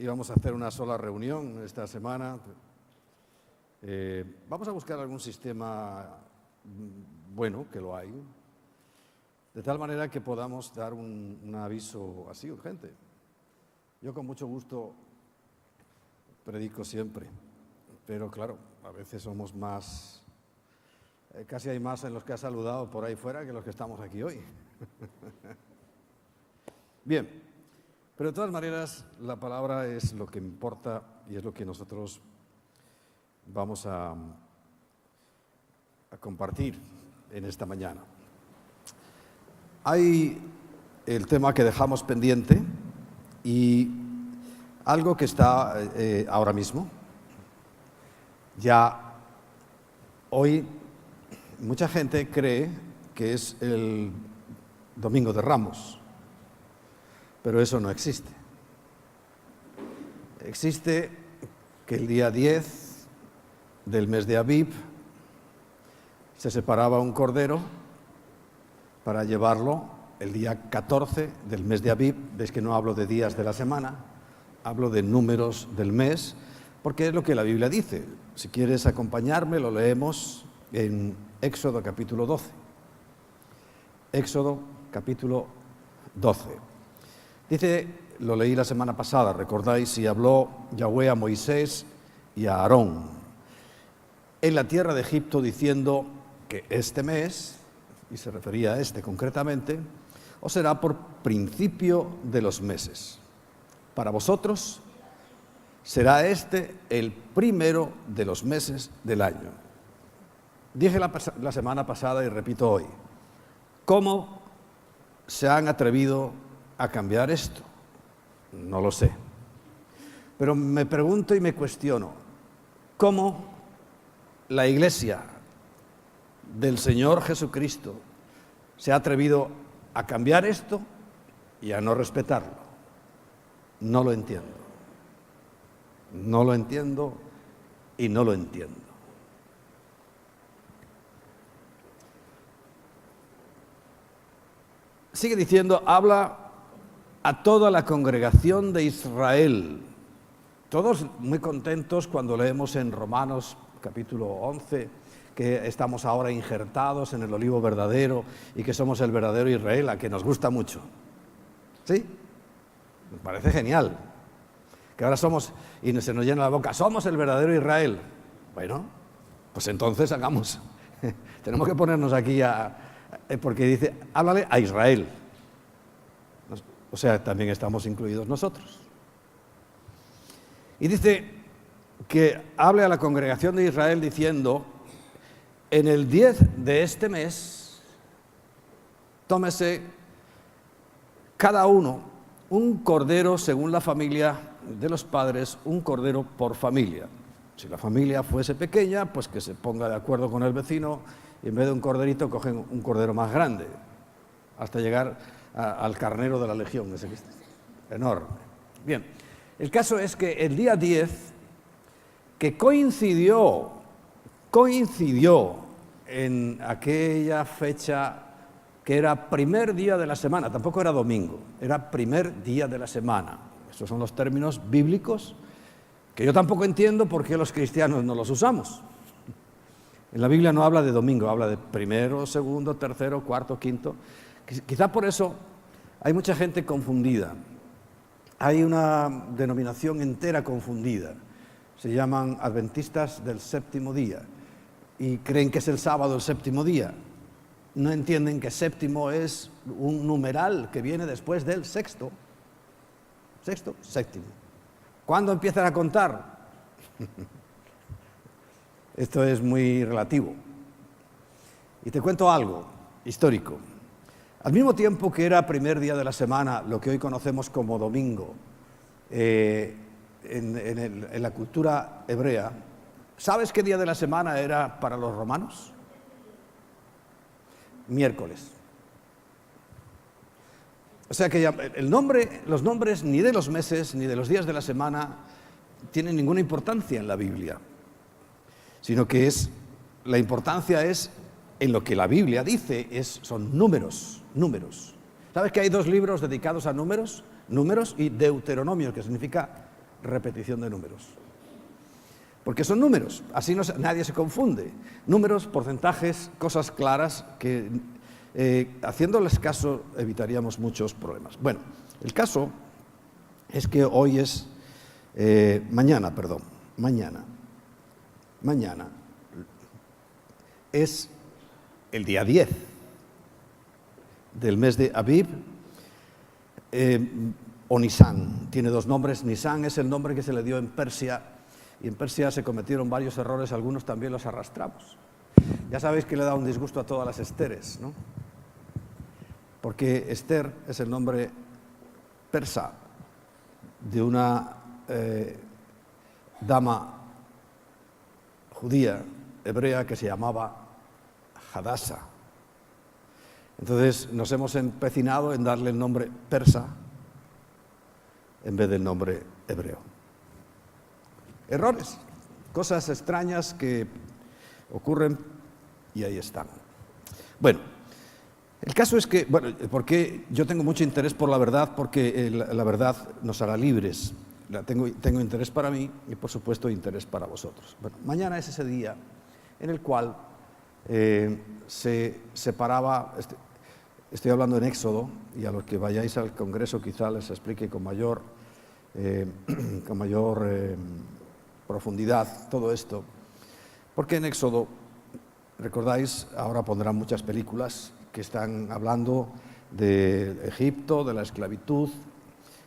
íbamos a hacer una sola reunión esta semana. Vamos a buscar algún sistema bueno, que lo hay, de tal manera que podamos dar un aviso así urgente. Yo con mucho gusto predico siempre, pero claro, a veces somos más, casi hay más en los que ha saludado por ahí fuera que los que estamos aquí hoy. Bien, pero de todas maneras la palabra es lo que importa y es lo que nosotros vamos a compartir en esta mañana. Hay el tema que dejamos pendiente y algo que está ahora mismo. Ya hoy mucha gente cree que es el Domingo de Ramos, pero eso no existe. Existe que el día 10 del mes de Aviv se separaba un cordero para llevarlo el día 14 del mes de Aviv. Veis que no hablo de días de la semana, hablo de números del mes, porque es lo que la Biblia dice. Si quieres acompañarme, lo leemos en Éxodo capítulo 12. Éxodo capítulo 12. Dice, lo leí la semana pasada, recordáis, y habló Yahweh a Moisés y a Aarón en la tierra de Egipto, diciendo que este mes, y se refería a este concretamente, os será por principio de los meses. Para vosotros será este el primero de los meses del año. Dije la semana pasada y repito hoy, ¿cómo se han atrevido a cambiar esto? No lo sé. Pero me pregunto y me cuestiono, ¿cómo la Iglesia del Señor Jesucristo se ha atrevido a cambiar esto y a no respetarlo? No lo entiendo. No lo entiendo y no lo entiendo. Sigue diciendo, habla a toda la congregación de Israel. Todos muy contentos cuando leemos en Romanos capítulo 11, que estamos ahora injertados en el olivo verdadero y que somos el verdadero Israel, a que nos gusta mucho. ¿Sí? Me parece genial. Que ahora somos, y se nos llena la boca, somos el verdadero Israel. Bueno, pues entonces hagamos. Tenemos que ponernos aquí porque dice, háblale a Israel. O sea, también estamos incluidos nosotros. Y dice que hable a la congregación de Israel diciendo, en el 10 de este mes, tómese cada uno un cordero según la familia de los padres, un cordero por familia. Si la familia fuese pequeña, pues que se ponga de acuerdo con el vecino y en vez de un corderito cogen un cordero más grande, hasta llegar al carnero de la legión, ese que es enorme. Bien, el caso es que el día 10, que coincidió en aquella fecha que era primer día de la semana, tampoco era domingo, era primer día de la semana. Estos son los términos bíblicos que yo tampoco entiendo por qué los cristianos no los usamos. En la Biblia no habla de domingo, habla de primero, segundo, tercero, cuarto, quinto. Quizá por eso hay mucha gente confundida. Hay una denominación entera confundida. Se llaman adventistas del séptimo día y creen que es el sábado el séptimo día. No entienden que séptimo es un numeral que viene después del sexto. Sexto, séptimo. ¿Cuándo empiezan a contar? Esto es muy relativo. Y te cuento algo histórico. Al mismo tiempo que era primer día de la semana, lo que hoy conocemos como domingo, en la cultura hebrea, ¿sabes qué día de la semana era para los romanos? Miércoles. O sea que ya los nombres ni de los meses ni de los días de la semana tienen ninguna importancia en la Biblia, sino que la importancia es en lo que la Biblia dice, son números. ¿Sabes que hay 2 libros dedicados a números? Números y Deuteronomio, que significa repetición de números. Porque son números, así nadie se confunde. Números, porcentajes, cosas claras que haciéndoles caso evitaríamos muchos problemas. Bueno, el caso es que hoy es mañana es el día 10 del mes de Abib, o Nisan. Tiene dos nombres. Nisan es el nombre que se le dio en Persia, y en Persia se cometieron varios errores, algunos también los arrastramos. Ya sabéis que le da un disgusto a todas las Esteres, ¿no? Porque Esther es el nombre persa de una dama judía, hebrea, que se llamaba Hadasa. Entonces nos hemos empecinado en darle el nombre persa en vez del nombre hebreo. Errores, cosas extrañas que ocurren y ahí están. Bueno, el caso es que, porque yo tengo mucho interés por la verdad, porque la verdad nos hará libres. Tengo interés para mí y, por supuesto, interés para vosotros. Bueno, mañana es ese día en el cual se separaba, estoy hablando en Éxodo, y a los que vayáis al Congreso quizá les explique con mayor profundidad todo esto, porque en Éxodo, recordáis, ahora pondrán muchas películas que están hablando de Egipto, de la esclavitud,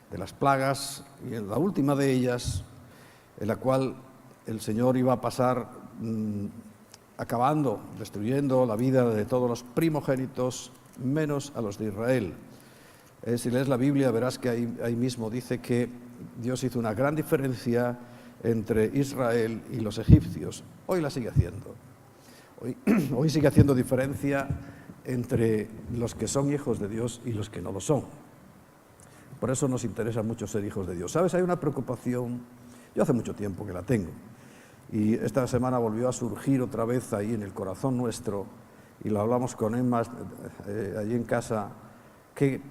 de las plagas, y en la última de ellas, en la cual el Señor iba a pasar acabando, destruyendo la vida de todos los primogénitos, menos a los de Israel. Si lees la Biblia verás que ahí mismo dice que Dios hizo una gran diferencia entre Israel y los egipcios. Hoy la sigue haciendo. Hoy sigue haciendo diferencia entre los que son hijos de Dios y los que no lo son. Por eso nos interesa mucho ser hijos de Dios. ¿Sabes? Hay una preocupación, yo hace mucho tiempo que la tengo, y esta semana volvió a surgir otra vez ahí en el corazón nuestro, y lo hablamos con Emma allí en casa, que,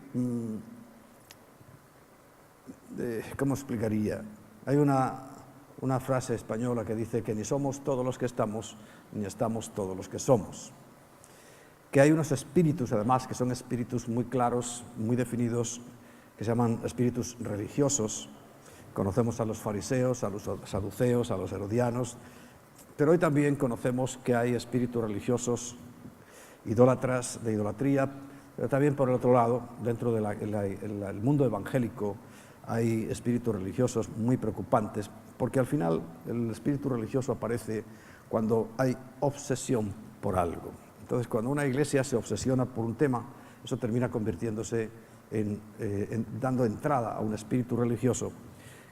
¿cómo explicaría? Hay una frase española que dice que ni somos todos los que estamos, ni estamos todos los que somos. Que hay unos espíritus, además, que son espíritus muy claros, muy definidos, que se llaman espíritus religiosos. Conocemos a los fariseos, a los saduceos, a los herodianos, pero hoy también conocemos que hay espíritus religiosos, idólatras, de idolatría, pero también por el otro lado, dentro del mundo evangélico, hay espíritus religiosos muy preocupantes, porque al final el espíritu religioso aparece cuando hay obsesión por algo. Entonces, cuando una iglesia se obsesiona por un tema, eso termina convirtiéndose dando entrada a un espíritu religioso,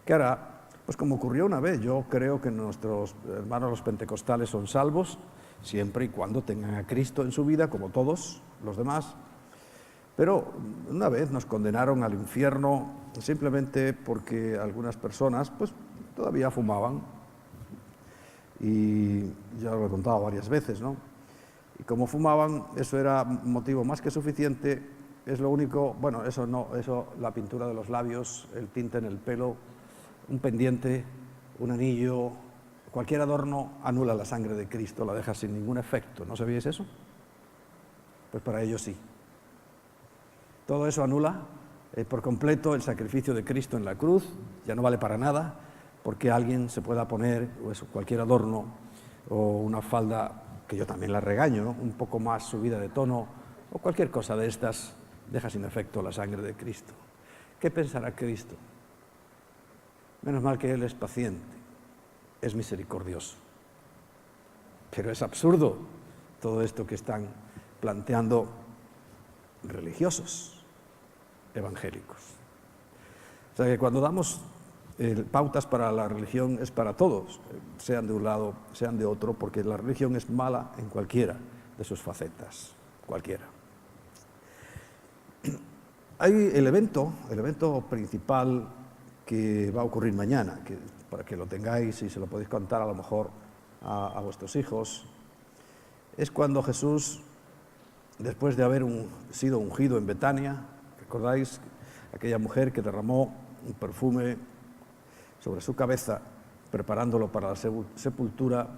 que ahora, pues como ocurrió una vez, yo creo que nuestros hermanos los pentecostales son salvos, siempre y cuando tengan a Cristo en su vida, como todos los demás. Pero una vez nos condenaron al infierno simplemente porque algunas personas pues todavía fumaban, y ya lo he contado varias veces, ¿no? Y como fumaban, eso era motivo más que suficiente. Es lo único, bueno, eso no, eso, la pintura de los labios, el tinte en el pelo, un pendiente, un anillo, cualquier adorno anula la sangre de Cristo, la deja sin ningún efecto. ¿No sabíais eso? Pues para ellos sí. Todo eso anula por completo el sacrificio de Cristo en la cruz, ya no vale para nada, porque alguien se pueda poner cualquier adorno o una falda, que yo también la regaño, ¿no?, un poco más subida de tono, o cualquier cosa de estas, deja sin efecto la sangre de Cristo. ¿Qué pensará Cristo? Menos mal que Él es paciente, es misericordioso. Pero es absurdo todo esto que están planteando religiosos evangélicos. O sea que cuando damos pautas para la religión es para todos, sean de un lado, sean de otro, porque la religión es mala en cualquiera de sus facetas, cualquiera. Hay el evento principal que va a ocurrir mañana, que, para que lo tengáis y se lo podéis contar a lo mejor a vuestros hijos, es cuando Jesús, después de haber sido ungido en Betania, ¿recordáis? Aquella mujer que derramó un perfume sobre su cabeza, preparándolo para la sepultura,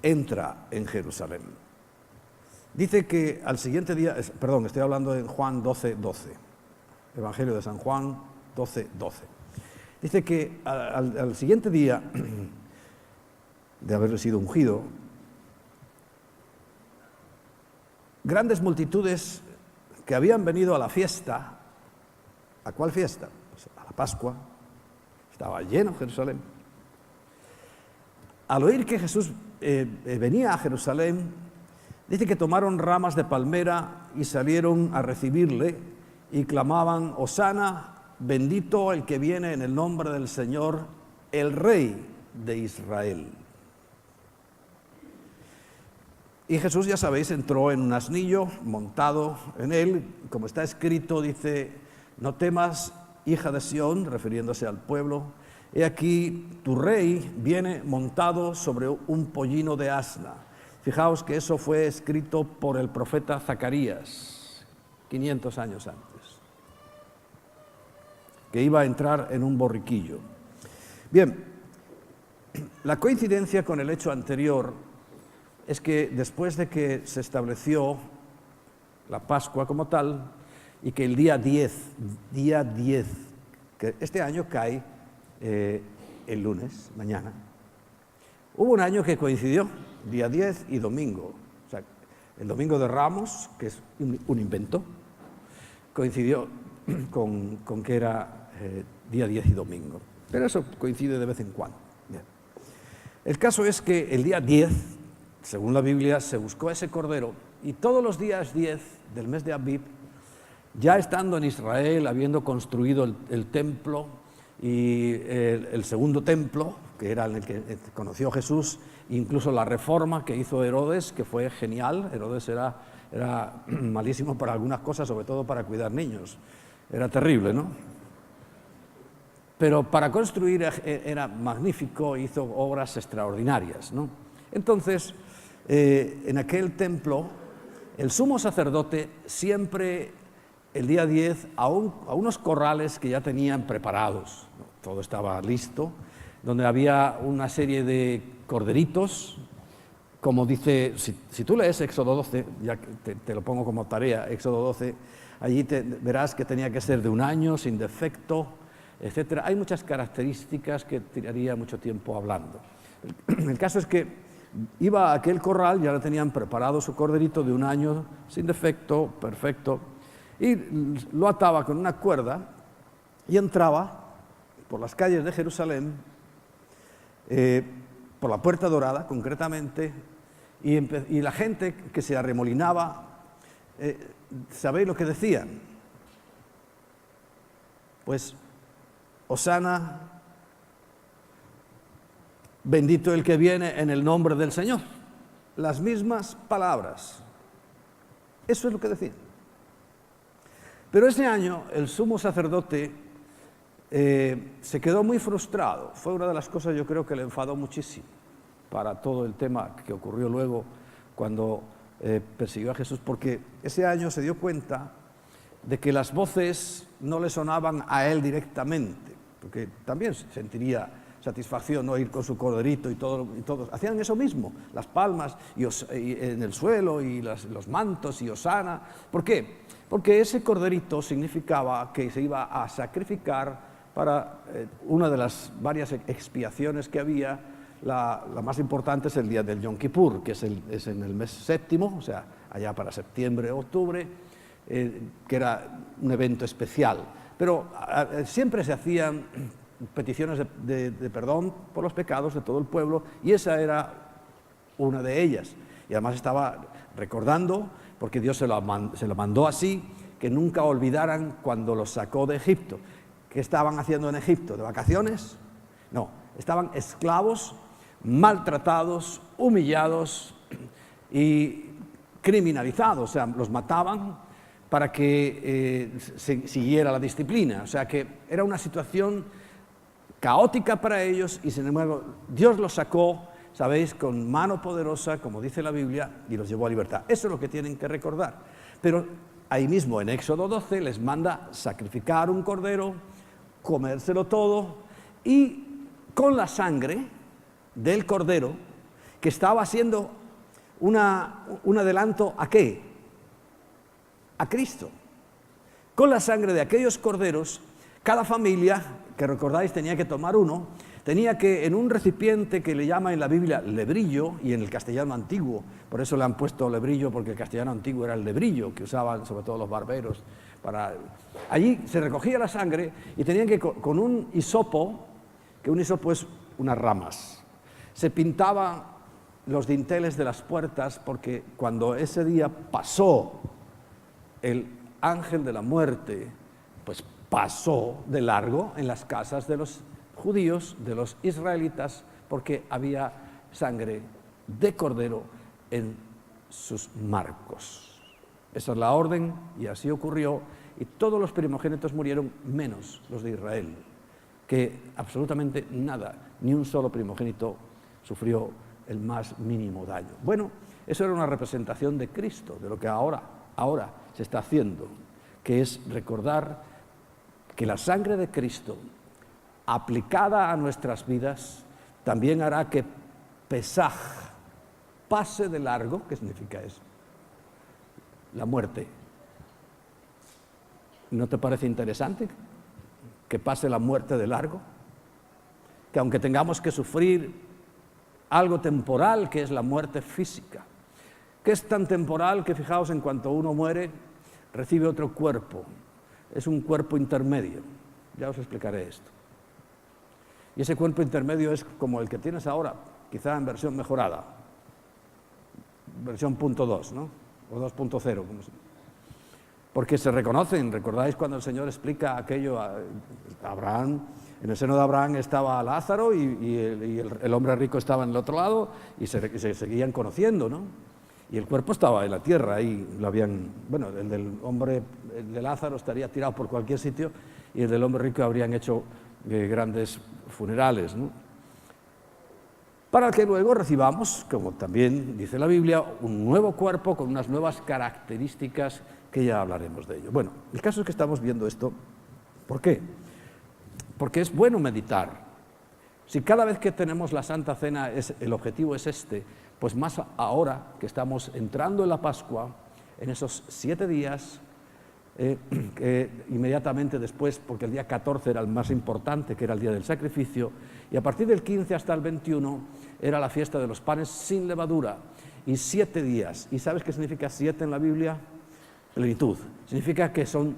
entra en Jerusalén. Dice que al siguiente día, perdón, estoy hablando en Juan 12:12, Evangelio de San Juan 12:12. Dice que al siguiente día de haber sido ungido, grandes multitudes que habían venido a la fiesta. ¿A cuál fiesta? Pues a la Pascua. Estaba lleno Jerusalén. Al oír que Jesús venía a Jerusalén, dice que tomaron ramas de palmera y salieron a recibirle y clamaban: Hosana, bendito el que viene en el nombre del Señor, el Rey de Israel. Y Jesús, ya sabéis, entró en un asnillo, montado en él, como está escrito, dice: no temas, hija de Sión, refiriéndose al pueblo, he aquí tu rey viene montado sobre un pollino de asna. Fijaos que eso fue escrito por el profeta Zacarías, 500 años antes, que iba a entrar en un borriquillo. Bien, la coincidencia con el hecho anterior es que después de que se estableció la Pascua como tal, y que el día 10, que este año cae el lunes, mañana, hubo un año que coincidió, día 10 y domingo. O sea, el domingo de Ramos, que es un invento, coincidió con que era día 10 y domingo. Pero eso coincide de vez en cuando. Bien. El caso es que el día 10, según la Biblia, se buscó ese cordero, y todos los días 10 del mes de Abib, ya estando en Israel, habiendo construido el templo y el segundo templo, que era el que conoció Jesús, incluso la reforma que hizo Herodes, que fue genial. Herodes era malísimo para algunas cosas, sobre todo para cuidar niños. Era terrible, ¿no? Pero para construir era magnífico, hizo obras extraordinarias, ¿no? Entonces, en aquel templo, el sumo sacerdote siempre, el día 10, a unos corrales que ya tenían preparados, ¿no? Todo estaba listo, donde había una serie de corderitos, como dice, si tú lees Éxodo 12, ya te lo pongo como tarea, Éxodo 12, allí verás que tenía que ser de un año, sin defecto, etcétera. Hay muchas características que tiraría mucho tiempo hablando. El caso es que iba a aquel corral, ya le tenían preparado su corderito de un año, sin defecto, perfecto, y lo ataba con una cuerda y entraba por las calles de Jerusalén, por la Puerta Dorada concretamente, y la gente que se arremolinaba, ¿sabéis lo que decían? Pues, Hosana, bendito el que viene en el nombre del Señor. Las mismas palabras. Eso es lo que decían. Pero ese año el sumo sacerdote se quedó muy frustrado. Fue una de las cosas, yo creo, que le enfadó muchísimo para todo el tema que ocurrió luego cuando persiguió a Jesús, porque ese año se dio cuenta de que las voces no le sonaban a él directamente, porque también sentiría satisfacción no ir con su corderito y todos hacían eso mismo, las palmas y en el suelo y los mantos y hosana. ¿Por qué? Porque ese corderito significaba que se iba a sacrificar para una de las varias expiaciones que había. La más importante es el día del Yom Kippur, que es en el mes séptimo, o sea, allá para septiembre, octubre, que era un evento especial. Pero siempre se hacían peticiones de perdón por los pecados de todo el pueblo, y esa era una de ellas. Y además estaba recordando, porque Dios se lo mandó así, que nunca olvidaran cuando los sacó de Egipto. ¿Qué estaban haciendo en Egipto? ¿De vacaciones? No, estaban esclavos, maltratados, humillados y criminalizados. O sea, los mataban para que siguiera la disciplina. O sea, que era una situación caótica para ellos, y sin embargo Dios los sacó, sabéis, con mano poderosa, como dice la Biblia, y los llevó a libertad. Eso es lo que tienen que recordar. Pero ahí mismo en Éxodo 12 les manda sacrificar un cordero, comérselo todo y con la sangre del cordero, que estaba haciendo un adelanto ¿a qué? A Cristo. Con la sangre de aquellos corderos, cada familia, que recordáis tenía que tomar uno, tenía que en un recipiente que le llama en la Biblia lebrillo, y en el castellano antiguo, por eso le han puesto lebrillo, porque el castellano antiguo era el lebrillo que usaban sobre todo los barberos. Allí se recogía la sangre y tenían que con un hisopo, que un hisopo es unas ramas, se pintaban los dinteles de las puertas, porque cuando ese día pasó el ángel de la muerte, pues pasó de largo en las casas de los judíos, de los israelitas, porque había sangre de cordero en sus marcos. Esa es la orden, y así ocurrió, y todos los primogénitos murieron, menos los de Israel, que absolutamente nada, ni un solo primogénito sufrió el más mínimo daño. Bueno, eso era una representación de Cristo, de lo que ahora se está haciendo, que es recordar que la sangre de Cristo, aplicada a nuestras vidas, también hará que Pesaj pase de largo. ¿Qué significa eso? La muerte. ¿No te parece interesante que pase la muerte de largo? Que aunque tengamos que sufrir algo temporal, que es la muerte física, que es tan temporal que, fijaos, en cuanto uno muere, recibe otro cuerpo. Es un cuerpo intermedio. Ya os explicaré esto. Y ese cuerpo intermedio es como el que tienes ahora, quizá en versión mejorada, versión .2, ¿no? O 2.0, porque se reconocen. ¿Recordáis cuando el Señor explica aquello a Abraham? En el seno de Abraham estaba Lázaro y el hombre rico estaba en el otro lado, y se seguían conociendo, ¿no? Y el cuerpo estaba en la tierra, ahí lo habían, bueno, el de Lázaro estaría tirado por cualquier sitio, y el del hombre rico habrían hecho grandes funerales, ¿no? Para que luego recibamos, como también dice la Biblia, un nuevo cuerpo con unas nuevas características, que ya hablaremos de ello. Bueno, el caso es que estamos viendo esto. ¿Por qué? Porque es bueno meditar. Si cada vez que tenemos la Santa Cena el objetivo es este, pues más ahora que estamos entrando en la Pascua, en esos 7 días, inmediatamente después, porque el día 14 era el más importante, que era el día del sacrificio, y a partir del 15 hasta el 21 era la fiesta de los panes sin levadura, y 7 días. ¿Y sabes qué significa 7 en la Biblia? Plenitud. Significa que son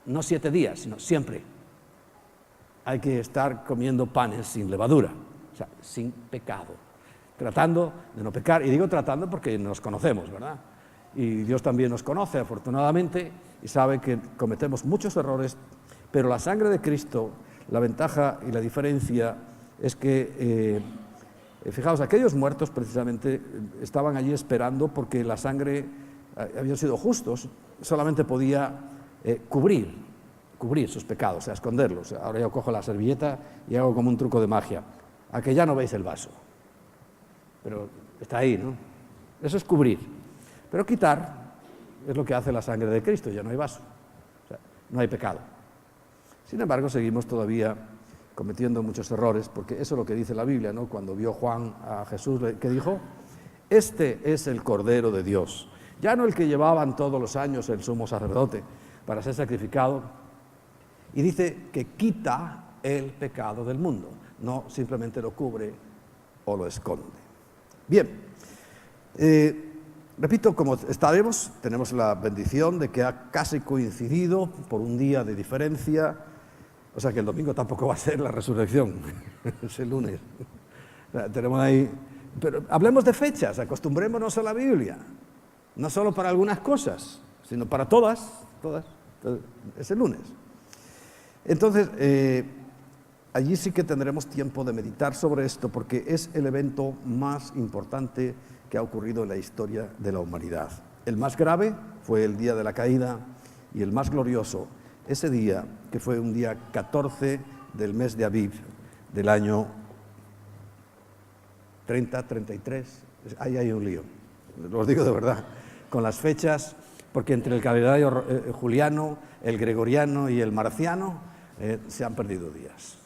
no 7 días, sino siempre. Hay que estar comiendo panes sin levadura, o sea, sin pecado, tratando de no pecar. Y digo tratando porque nos conocemos, ¿verdad? Y Dios también nos conoce, afortunadamente, y sabe que cometemos muchos errores, pero la sangre de Cristo, la ventaja y la diferencia es que, fijaos, aquellos muertos precisamente estaban allí esperando, porque la sangre, habían sido justos, solamente podía cubrir sus pecados, o sea, esconderlos. Ahora yo cojo la servilleta y hago como un truco de magia, a que ya no veis el vaso, pero está ahí, ¿no? Eso es cubrir. Pero quitar es lo que hace la sangre de Cristo, ya no hay vaso, o sea, no hay pecado. Sin embargo, seguimos todavía cometiendo muchos errores, porque eso es lo que dice la Biblia, ¿no? Cuando vio Juan a Jesús, ¿qué dijo? Este es el Cordero de Dios, ya no el que llevaban todos los años el sumo sacerdote para ser sacrificado, y dice que quita el pecado del mundo, no simplemente lo cubre o lo esconde. Bien, repito, como estaremos, tenemos la bendición de que ha casi coincidido por un día de diferencia, o sea que el domingo tampoco va a ser la resurrección, es el lunes. O sea, tenemos ahí, pero hablemos de fechas, acostumbrémonos a la Biblia, no solo para algunas cosas, sino para todas, es el lunes. Entonces, allí sí que tendremos tiempo de meditar sobre esto, porque es el evento más importante que ha ocurrido en la historia de la humanidad. El más grave fue el día de la caída, y el más glorioso, ese día, que fue un día 14 del mes de Aviv, del año 30, 33, ahí hay un lío, lo digo de verdad, con las fechas, porque entre el calendario juliano, el gregoriano y el marciano, se han perdido días.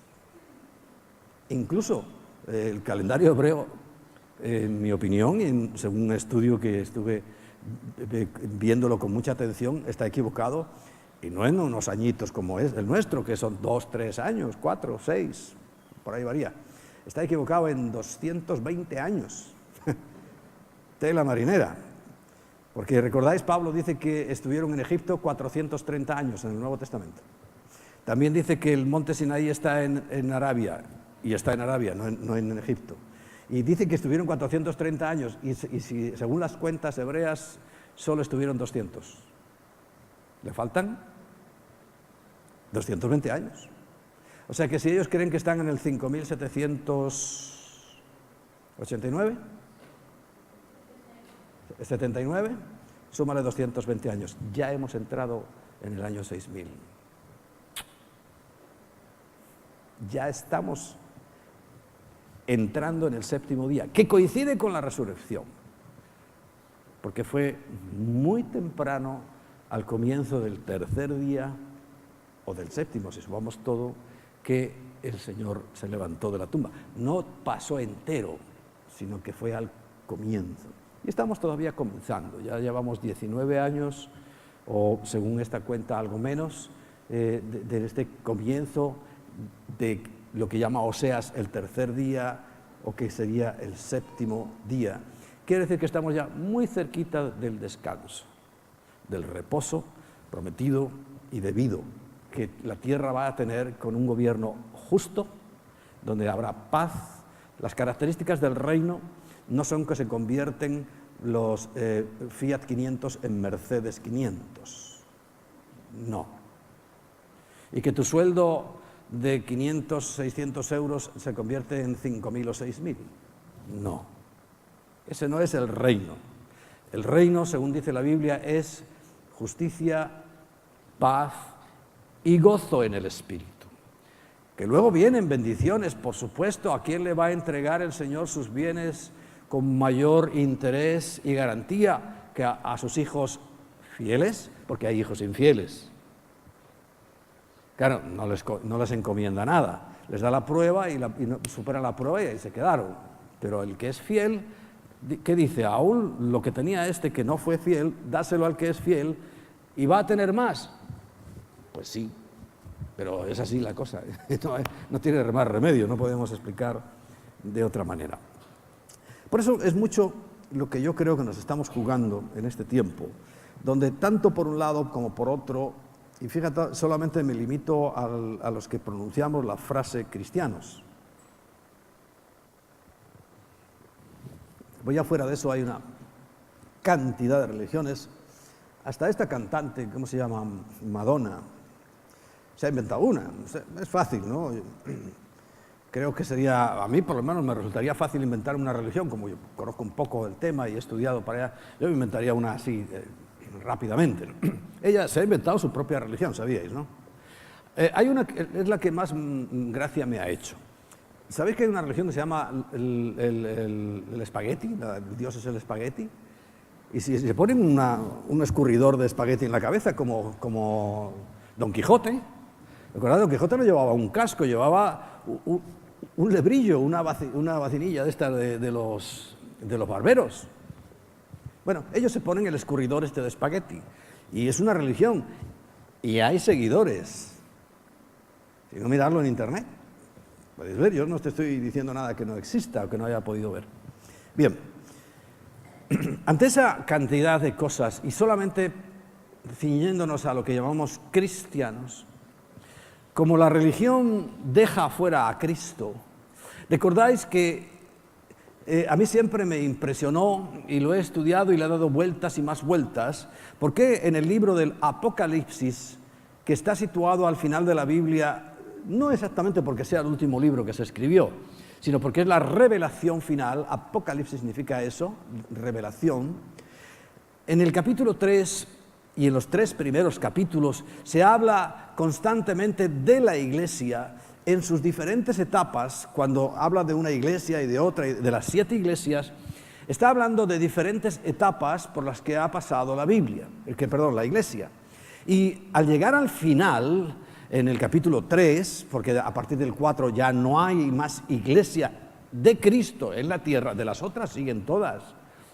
Incluso el calendario hebreo, en mi opinión, y según un estudio que estuve viéndolo con mucha atención, está equivocado, y no en unos añitos como es el nuestro, que son 2, 3 años, 4, 6, por ahí varía. Está equivocado en 220 años. Tela marinera. Porque recordáis, Pablo dice que estuvieron en Egipto 430 años en el Nuevo Testamento. También dice que el monte Sinaí está en Arabia, y está en Arabia, no en Egipto. Y dice que estuvieron 430 años, y si, según las cuentas hebreas, solo estuvieron 200. ¿Le faltan? 220 años. O sea que si ellos creen que están en el 5789, 79, súmale 220 años. Ya hemos entrado en el año 6000. Ya estamos entrando en el séptimo día, que coincide con la resurrección, porque fue muy temprano al comienzo del tercer día, o del séptimo, si sumamos todo, que el Señor se levantó de la tumba. No pasó entero, sino que fue al comienzo. Y estamos todavía comenzando, ya llevamos 19 años, o según esta cuenta algo menos, de este comienzo de lo que llama Oseas el tercer día, o que sería el séptimo día. Quiere decir que estamos ya muy cerquita del descanso, del reposo prometido y debido, que la tierra va a tener con un gobierno justo, donde habrá paz. Las características del reino no son que se convierten los Fiat 500 en Mercedes 500, no. Y que tu sueldo de 500, 600 euros se convierte en 5.000 o 6.000, no. Ese no es el reino. El reino, según dice la Biblia, es justicia, paz y gozo en el Espíritu. Que luego vienen bendiciones, por supuesto. ¿A quién le va a entregar el Señor sus bienes con mayor interés y garantía que a sus hijos fieles? Porque hay hijos infieles. Claro, no les encomienda nada. Les da la prueba y superan la prueba y ahí se quedaron. Pero el que es fiel, ¿qué dice? Aún lo que tenía este que no fue fiel, dáselo al que es fiel y va a tener más. Pues sí, pero es así la cosa. No tiene más remedio, no podemos explicar de otra manera. Por eso es mucho lo que yo creo que nos estamos jugando en este tiempo, donde tanto por un lado como por otro, y fíjate, solamente me limito a los que pronunciamos la frase cristianos. Voy afuera de eso, hay una cantidad de religiones. Hasta esta cantante, ¿cómo se llama? Madonna, se ha inventado una. Es fácil, ¿no? Creo que sería, a mí por lo menos me resultaría fácil inventar una religión, como yo conozco un poco del tema y he estudiado para allá, yo me inventaría una así rápidamente, ¿no? Ella se ha inventado su propia religión, ¿sabíais, no? Hay una que es la que más gracia me ha hecho. ¿Sabéis que hay una religión que se llama el espagueti? El dios es el espagueti. Y si se ponen un escurridor de espagueti en la cabeza, como Don Quijote, ¿recordad? Don Quijote no llevaba un casco, llevaba un lebrillo, una vacinilla de estas de los barberos. Bueno, ellos se ponen el escurridor este de espagueti, y es una religión, y hay seguidores. Si no, mirarlo en internet, podéis ver, yo no te estoy diciendo nada que no exista o que no haya podido ver. Bien, ante esa cantidad de cosas, y solamente ciñéndonos a lo que llamamos cristianos, como la religión deja fuera a Cristo, recordáis que a mí siempre me impresionó, y lo he estudiado y le he dado vueltas y más vueltas, porque en el libro del Apocalipsis, que está situado al final de la Biblia, no exactamente porque sea el último libro que se escribió, sino porque es la revelación final. Apocalipsis significa eso, revelación. En el capítulo 3 y en los 3 primeros capítulos se habla constantemente de la Iglesia en sus diferentes etapas. Cuando habla de una iglesia y de otra, de las 7 iglesias, está hablando de diferentes etapas por las que ha pasado la Iglesia. Y al llegar al final, en el capítulo 3, porque a partir del 4 ya no hay más iglesia de Cristo en la tierra, de las otras siguen todas,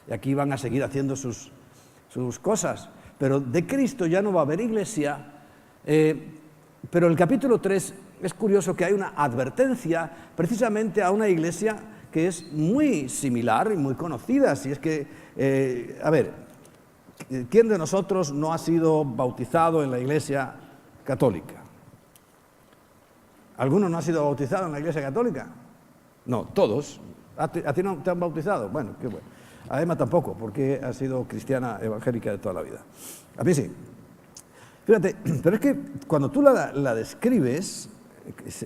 y aquí van a seguir haciendo sus cosas, pero de Cristo ya no va a haber iglesia. Pero el capítulo 3 es curioso que hay una advertencia precisamente a una iglesia que es muy similar y muy conocida. Si es que, a ver, ¿quién de nosotros no ha sido bautizado en la iglesia católica? ¿Alguno no ha sido bautizado en la iglesia católica? No, todos. ¿A ti no te han bautizado? Bueno, qué bueno. A Emma tampoco, porque ha sido cristiana evangélica de toda la vida. A mí sí. Fíjate, pero es que cuando tú la describes,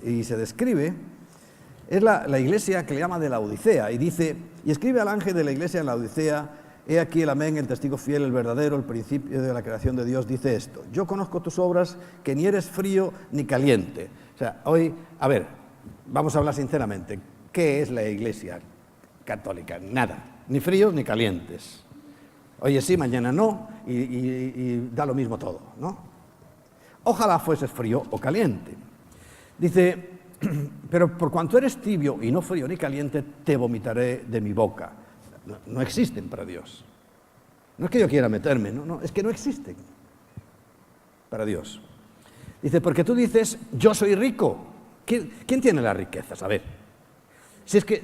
y se describe, es la iglesia que le llama de la Odisea, y dice, y escribe al ángel de la iglesia en la Odisea: he aquí el amén, el testigo fiel, el verdadero, el principio de la creación de Dios, dice esto: yo conozco tus obras, que ni eres frío ni caliente. O sea, hoy, a ver, vamos a hablar sinceramente, ¿qué es la iglesia católica? Nada, ni fríos ni calientes. Oye sí, mañana no, y da lo mismo todo, ¿no? Ojalá fueses frío o caliente. Dice, pero por cuanto eres tibio y no frío ni caliente, te vomitaré de mi boca. No existen para Dios. No es que yo quiera meterme, no, es que no existen para Dios. Dice, porque tú dices, yo soy rico. ¿Quién tiene las riquezas? A ver, si es que,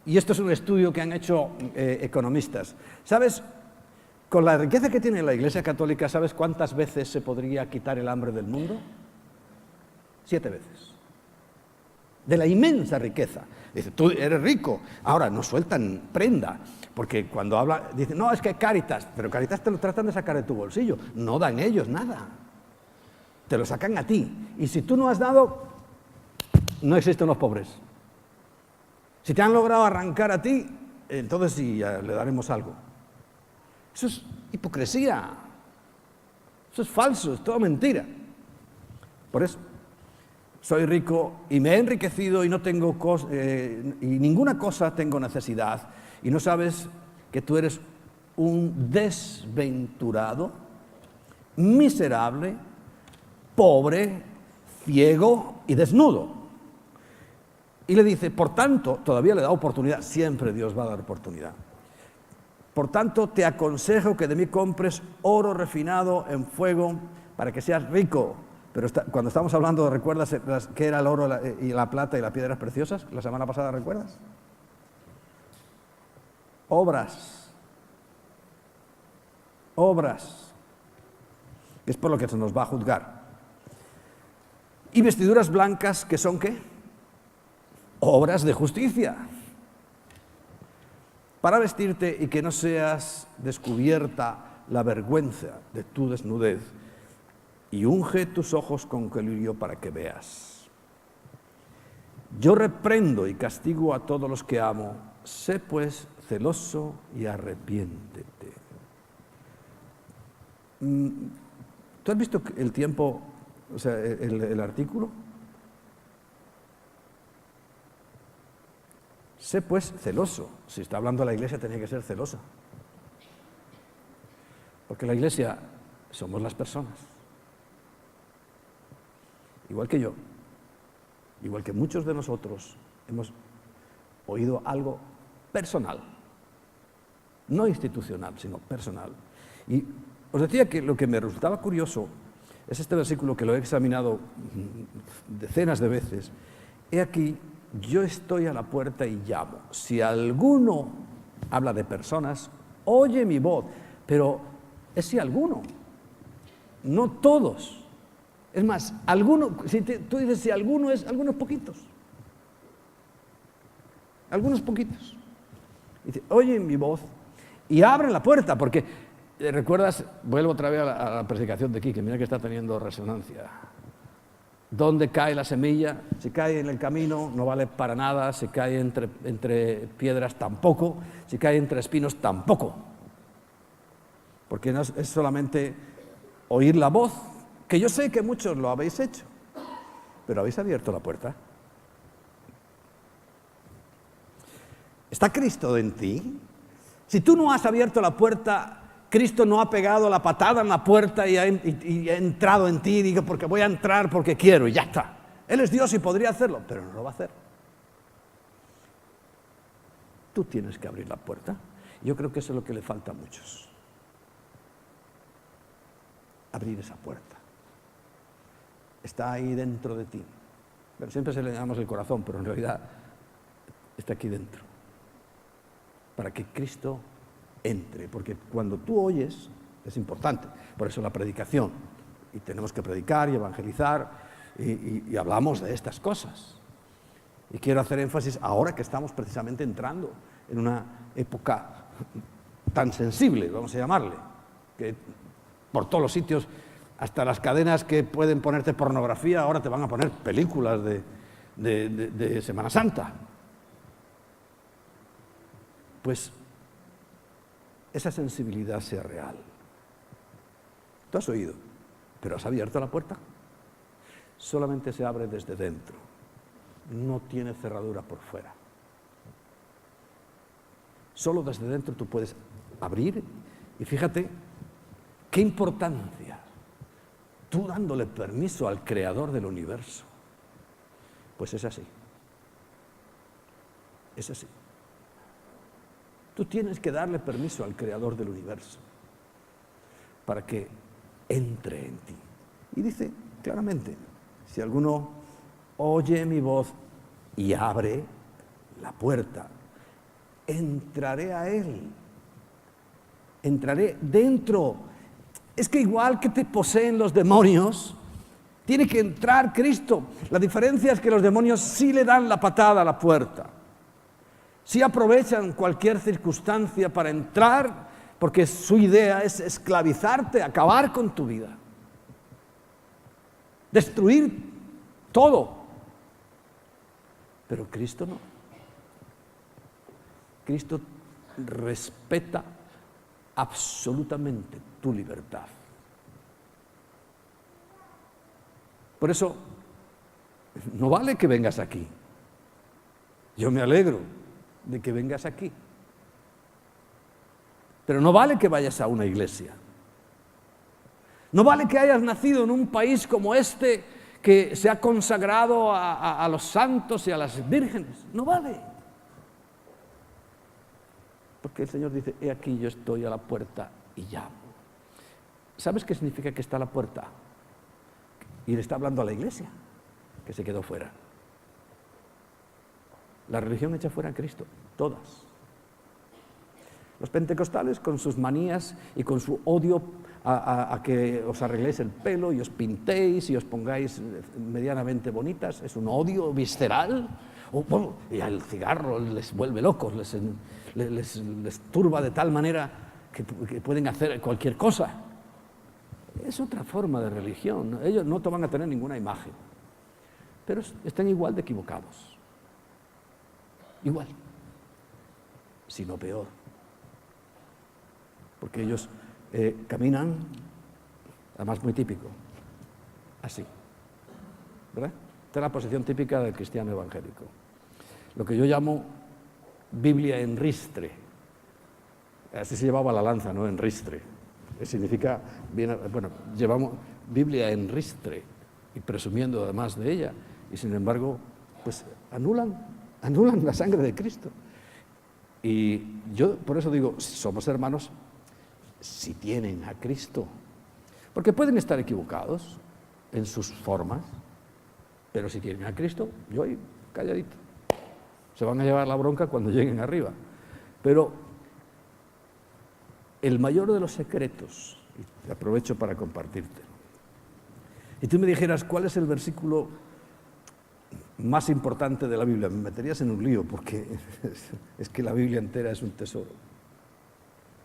y esto es un estudio que han hecho economistas, ¿sabes? Con la riqueza que tiene la Iglesia Católica, ¿sabes cuántas veces se podría quitar el hambre del mundo? 7 veces. De la inmensa riqueza. Dice, tú eres rico. Ahora, no sueltan prenda, porque cuando habla, dicen, no, es que Cáritas, pero Cáritas te lo tratan de sacar de tu bolsillo. No dan ellos nada. Te lo sacan a ti. Y si tú no has dado, no existen los pobres. Si te han logrado arrancar a ti, entonces sí, ya le daremos algo. Eso es hipocresía, eso es falso, es toda mentira. Por eso, soy rico y me he enriquecido y no tengo y ninguna cosa tengo necesidad. Y no sabes que tú eres un desventurado, miserable, pobre, ciego y desnudo. Y le dice, por tanto, todavía le da oportunidad, siempre Dios va a dar oportunidad. Por tanto, te aconsejo que de mí compres oro refinado en fuego para que seas rico. Pero cuando estamos hablando, ¿recuerdas qué era el oro y la plata y las piedras preciosas? La semana pasada, ¿recuerdas? Obras. Obras. Es por lo que se nos va a juzgar. Y vestiduras blancas, ¿que son qué? Obras de justicia. Para vestirte y que no seas descubierta la vergüenza de tu desnudez, y unge tus ojos con colirio para que veas. Yo reprendo y castigo a todos los que amo, sé pues celoso y arrepiéntete. ¿Tú has visto el tiempo, o sea, el artículo? Sé pues celoso. Si está hablando la iglesia, tenía que ser celosa. Porque la iglesia somos las personas. Igual que yo, igual que muchos de nosotros, hemos oído algo personal. No institucional, sino personal. Y os decía que lo que me resultaba curioso es este versículo que lo he examinado decenas de veces. He aquí, yo estoy a la puerta y llamo. Si alguno, habla de personas, oye mi voz, pero es si alguno, no todos. Es más, alguno, si tú dices si alguno es, algunos poquitos. Algunos poquitos. Dice, oye mi voz y abren la puerta, porque, ¿recuerdas? Vuelvo otra vez a la predicación de aquí, que mira que está teniendo resonancia. ¿Dónde cae la semilla? Si cae en el camino no vale para nada, si cae entre piedras tampoco, si cae entre espinos tampoco. Porque no es solamente oír la voz, que yo sé que muchos lo habéis hecho, pero habéis abierto la puerta. ¿Está Cristo en ti? Si tú no has abierto la puerta, Cristo no ha pegado la patada en la puerta y ha entrado en ti y digo, porque voy a entrar porque quiero y ya está. Él es Dios y podría hacerlo, pero no lo va a hacer. Tú tienes que abrir la puerta. Yo creo que eso es lo que le falta a muchos. Abrir esa puerta. Está ahí dentro de ti. Pero siempre se le llamamos el corazón, pero en realidad está aquí dentro. Para que Cristo entre. Porque cuando tú oyes, es importante. Por eso la predicación. Y tenemos que predicar y evangelizar. Y hablamos de estas cosas. Y quiero hacer énfasis ahora que estamos precisamente entrando en una época tan sensible, vamos a llamarle, que por todos los sitios, hasta las cadenas que pueden ponerte pornografía, ahora te van a poner películas de Semana Santa. Pues esa sensibilidad sea real. Tú has oído, pero ¿has abierto la puerta? Solamente se abre desde dentro. No tiene cerradura por fuera. Solo desde dentro tú puedes abrir y fíjate qué importancia. Tú dándole permiso al creador del universo. Pues es así. Es así. Tú tienes que darle permiso al creador del universo para que entre en ti. Y dice claramente, si alguno oye mi voz y abre la puerta, entraré a él. Entraré dentro. Es que igual que te poseen los demonios, tiene que entrar Cristo. La diferencia es que los demonios sí le dan la patada a la puerta. Sí aprovechan cualquier circunstancia para entrar, porque su idea es esclavizarte, acabar con tu vida. Destruir todo. Pero Cristo no. Cristo respeta absolutamente tu libertad. Por eso, no vale que vengas aquí. Yo me alegro de que vengas aquí. Pero no vale que vayas a una iglesia. No vale que hayas nacido en un país como este que se ha consagrado a los santos y a las vírgenes. No vale. Porque el Señor dice, he aquí yo estoy a la puerta y llamo. ¿Sabes qué significa que está a la puerta? Y le está hablando a la iglesia, que se quedó fuera. La religión echa fuera a Cristo, todas. Los pentecostales con sus manías y con su odio a que os arregléis el pelo y os pintéis y os pongáis medianamente bonitas, es un odio visceral. Bueno, y al cigarro les vuelve locos, les turba de tal manera que pueden hacer cualquier cosa. Es otra forma de religión. Ellos no te van a tener ninguna imagen, pero están igual de equivocados. Igual, si no peor. Porque ellos caminan, además muy típico, así, ¿verdad? Esta es la posición típica del cristiano evangélico. Lo que yo llamo Biblia en ristre. Así se llevaba la lanza, ¿no? En ristre. Significa, bueno, llevamos Biblia en ristre y presumiendo además de ella. Y sin embargo, pues anulan la sangre de Cristo. Y yo por eso digo, somos hermanos si tienen a Cristo. Porque pueden estar equivocados en sus formas, pero si tienen a Cristo, yo ahí calladito. Se van a llevar la bronca cuando lleguen arriba. Pero el mayor de los secretos, y te aprovecho para compartirte, y tú me dijeras, ¿cuál es el versículo más importante de la Biblia? Me meterías en un lío, porque es que la Biblia entera es un tesoro.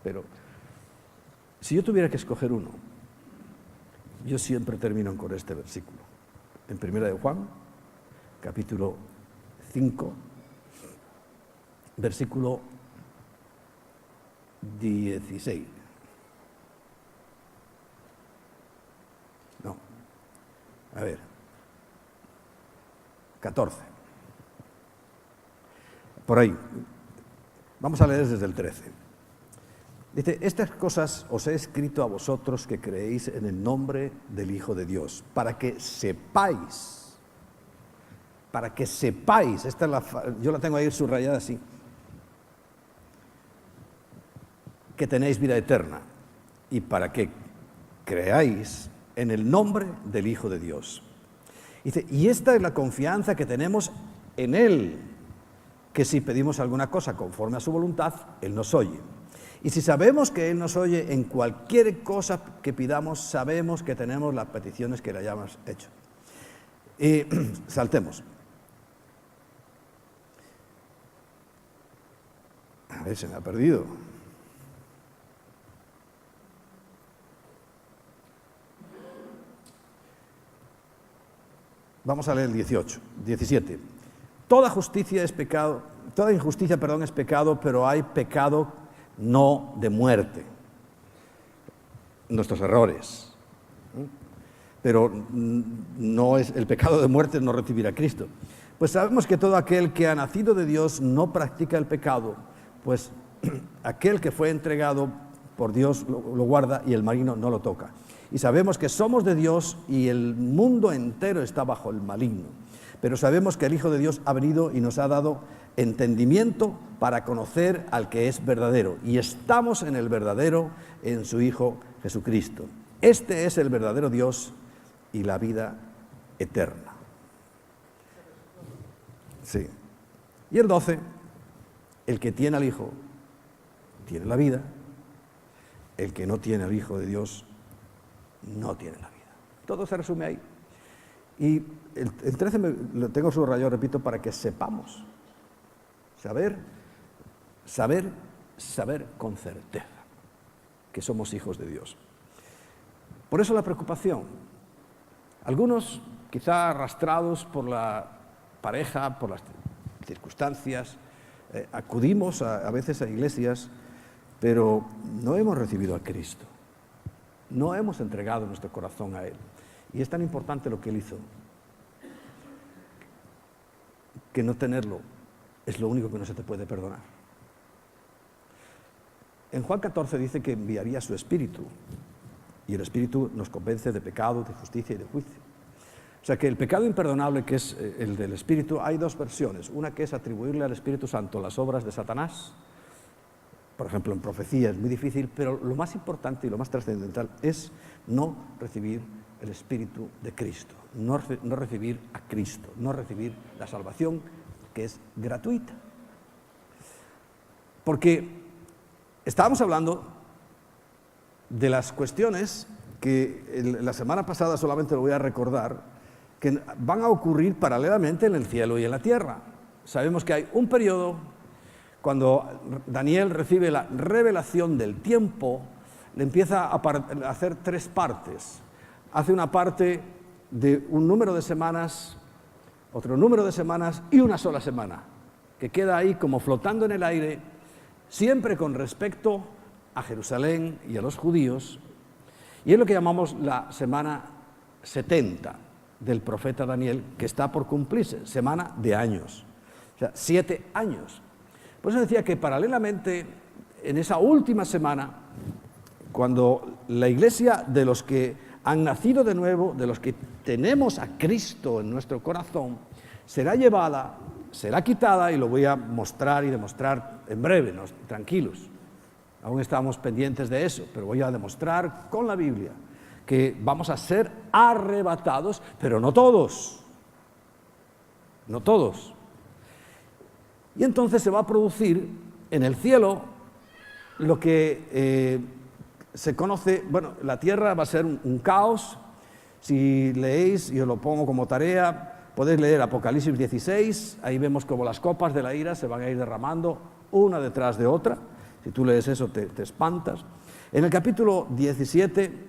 Pero si yo tuviera que escoger uno, yo siempre termino con este versículo. En 1 de Juan, capítulo 5, versículo 16. No, a ver, 14. Por ahí. Vamos a leer desde el 13. Dice, estas cosas os he escrito a vosotros que creéis en el nombre del Hijo de Dios, para que sepáis, yo la tengo ahí subrayada así, que tenéis vida eterna, y para que creáis en el nombre del Hijo de Dios. Dice, y esta es la confianza que tenemos en Él, que si pedimos alguna cosa conforme a su voluntad, Él nos oye. Y si sabemos que Él nos oye en cualquier cosa que pidamos, sabemos que tenemos las peticiones que le hayamos hecho. Y saltemos. A ver, se me ha perdido. Vamos a leer el 17. Toda injusticia es pecado, pero hay pecado no de muerte. Nuestros errores. Pero no es el pecado de muerte, no recibir a Cristo. Pues sabemos que todo aquel que ha nacido de Dios no practica el pecado, pues aquel que fue entregado por Dios lo guarda y el maligno no lo toca. Y sabemos que somos de Dios y el mundo entero está bajo el maligno. Pero sabemos que el Hijo de Dios ha venido y nos ha dado entendimiento para conocer al que es verdadero. Y estamos en el verdadero, en su Hijo Jesucristo. Este es el verdadero Dios y la vida eterna. Sí. Y el 12, el que tiene al Hijo tiene la vida, el que no tiene al Hijo de Dios no tiene la vida. Todo se resume ahí. Y el 13 lo tengo subrayado, repito, para que sepamos. Saber con certeza que somos hijos de Dios. Por eso la preocupación. Algunos, quizá arrastrados por la pareja, por las circunstancias, acudimos a veces a iglesias, pero no hemos recibido a Cristo. No hemos entregado nuestro corazón a Él. Y es tan importante lo que Él hizo, que no tenerlo es lo único que no se te puede perdonar. En Juan 14 dice que enviaría su Espíritu, y el Espíritu nos convence de pecado, de justicia y de juicio. O sea que el pecado imperdonable, que es el del Espíritu, hay dos versiones. Una que es atribuirle al Espíritu Santo las obras de Satanás. Por ejemplo, en profecía es muy difícil, pero lo más importante y lo más trascendental es no recibir el Espíritu de Cristo, no recibir a Cristo, no recibir la salvación que es gratuita. Porque estábamos hablando de las cuestiones que la semana pasada solamente lo voy a recordar, que van a ocurrir paralelamente en el cielo y en la tierra. Sabemos que hay un periodo cuando Daniel recibe la revelación del tiempo, le empieza a hacer tres partes. Hace una parte de un número de semanas, otro número de semanas y una sola semana, que queda ahí como flotando en el aire, siempre con respecto a Jerusalén y a los judíos, y es lo que llamamos la semana 70 del profeta Daniel, que está por cumplirse, semana de años, o sea, 7 años. Por eso decía que paralelamente, en esa última semana, cuando la iglesia de los que han nacido de nuevo, de los que tenemos a Cristo en nuestro corazón, será llevada, será quitada, y lo voy a mostrar y demostrar en breve, ¿no? Tranquilos. Aún estamos pendientes de eso, pero voy a demostrar con la Biblia que vamos a ser arrebatados, pero no todos. No todos. Y entonces se va a producir en el cielo lo que se conoce, bueno, la tierra va a ser un caos. Si leéis, y os lo pongo como tarea, podéis leer Apocalipsis 16, ahí vemos como las copas de la ira se van a ir derramando una detrás de otra. Si tú lees eso te espantas. En el capítulo 17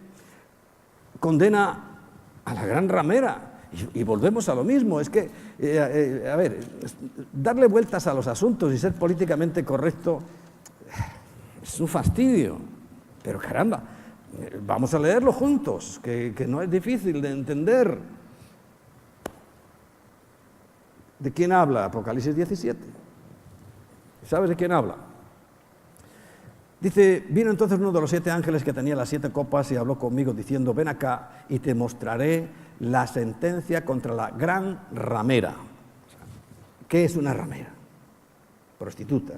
condena a la gran ramera. Y volvemos a lo mismo, es que, darle vueltas a los asuntos y ser políticamente correcto es un fastidio, pero caramba, vamos a leerlo juntos, que no es difícil de entender. ¿De quién habla Apocalipsis 17? ¿Sabes de quién habla? Dice, vino entonces uno de los 7 ángeles que tenía las 7 copas y habló conmigo diciendo, ven acá y te mostraré la sentencia contra la gran ramera. ¿Qué es una ramera? Prostituta,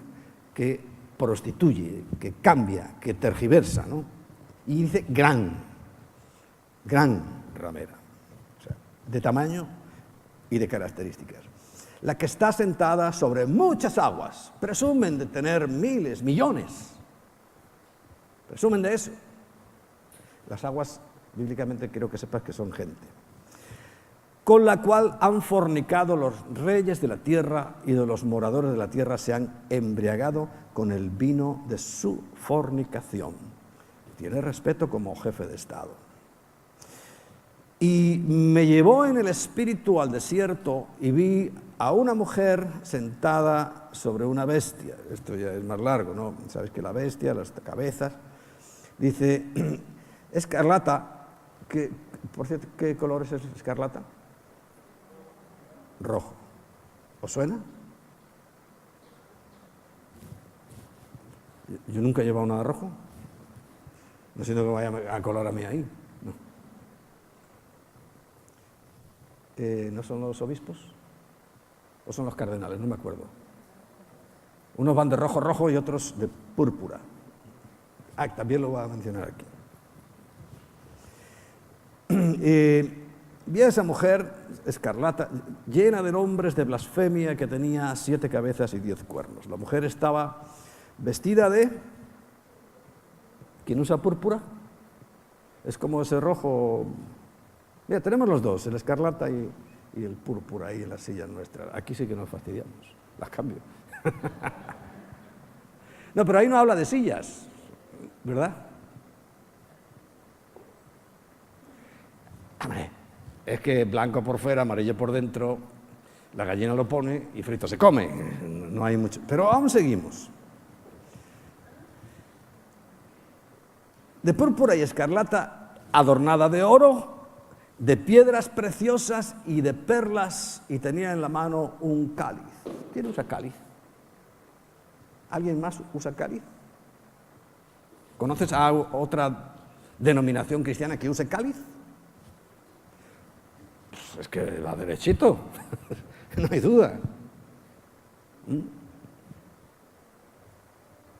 que prostituye, que cambia, que tergiversa, ¿no? Y dice gran ramera, o sea, de tamaño y de características. La que está sentada sobre muchas aguas, presumen de tener miles, millones, presumen de eso. Las aguas, bíblicamente quiero que sepas que son gente. Con la cual han fornicado los reyes de la tierra y de los moradores de la tierra se han embriagado con el vino de su fornicación. Tiene respeto como jefe de Estado. Y me llevó en el espíritu al desierto y vi a una mujer sentada sobre una bestia. Esto ya es más largo, ¿no? Sabes que la bestia, las cabezas, dice, escarlata, que, por cierto, ¿qué color es escarlata? Rojo. ¿Os suena? Yo nunca he llevado nada rojo. No siento que vaya a colar a mí ahí. No. ¿No son los obispos? ¿O son los cardenales? No me acuerdo. Unos van de rojo y otros de púrpura. También lo voy a mencionar aquí. Vi a esa mujer escarlata, llena de nombres de blasfemia, que tenía 7 cabezas y 10 cuernos. La mujer estaba vestida de... ¿Quién usa púrpura? Es como ese rojo... Mira, tenemos los dos, el escarlata y el púrpura ahí en la silla nuestra. Aquí sí que nos fastidiamos, las cambio. No, pero ahí no habla de sillas, ¿verdad? Hombre, es que blanco por fuera, amarillo por dentro, la gallina lo pone y frito se come. No hay mucho. Pero aún seguimos. De púrpura y escarlata, adornada de oro, de piedras preciosas y de perlas, y tenía en la mano un cáliz. ¿Quién usa cáliz? ¿Alguien más usa cáliz? ¿Conoces a otra denominación cristiana que use cáliz? Pues es que va derechito, no hay duda.